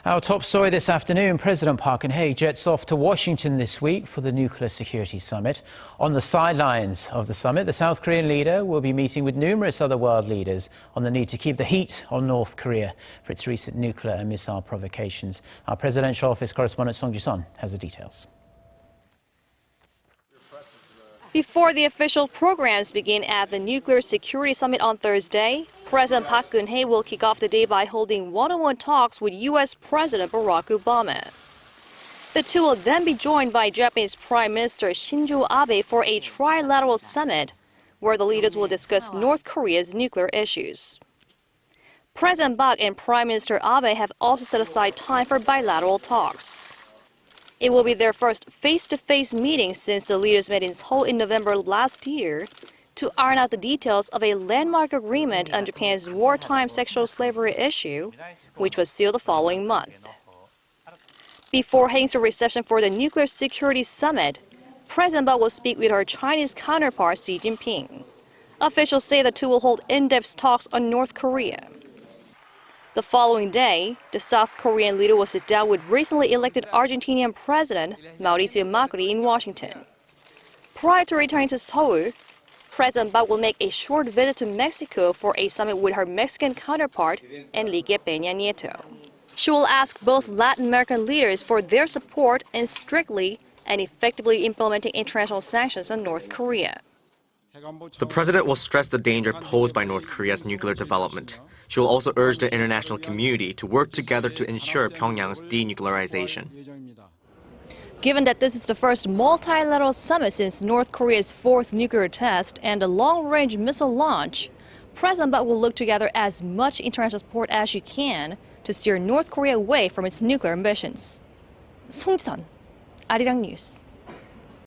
Our top story this afternoon, President Park Geun-hye jets off to Washington this week for the Nuclear Security Summit. On the sidelines of the summit, the South Korean leader will be meeting with numerous other world leaders on the need to keep the heat on North Korea for its recent nuclear and missile provocations. Our presidential office correspondent Song Ji-sun has the details. Before the official programs begin at the Nuclear Security Summit on Thursday, President Park Geun-hye will kick off the day by holding one-on-one talks with U.S. President Barack Obama. The two will then be joined by Japanese Prime Minister Shinzo Abe for a trilateral summit, where the leaders will discuss North Korea's nuclear issues. President Park and Prime Minister Abe have also set aside time for bilateral talks. It will be their first face-to-face meeting since the leaders met in Seoul in November last year to iron out the details of a landmark agreement on Japan's wartime sexual slavery issue, which was sealed the following month. Before heading to a reception for the Nuclear Security Summit, President Park will speak with her Chinese counterpart Xi Jinping. Officials say the two will hold in-depth talks on North Korea. The following day, the South Korean leader will sit down with recently elected Argentinian President Mauricio Macri in Washington. Prior to returning to Seoul, President Park will make a short visit to Mexico for a summit with her Mexican counterpart, Enrique Peña Nieto. She will ask both Latin American leaders for their support in strictly and effectively implementing international sanctions on North Korea. The president will stress the danger posed by North Korea's nuclear development. She will also urge the international community to work together to ensure Pyongyang's denuclearization. Given that this is the first multilateral summit since North Korea's fourth nuclear test and a long-range missile launch, President Park will look to gather as much international support as she can to steer North Korea away from its nuclear ambitions. Song Ji-sun, Arirang News.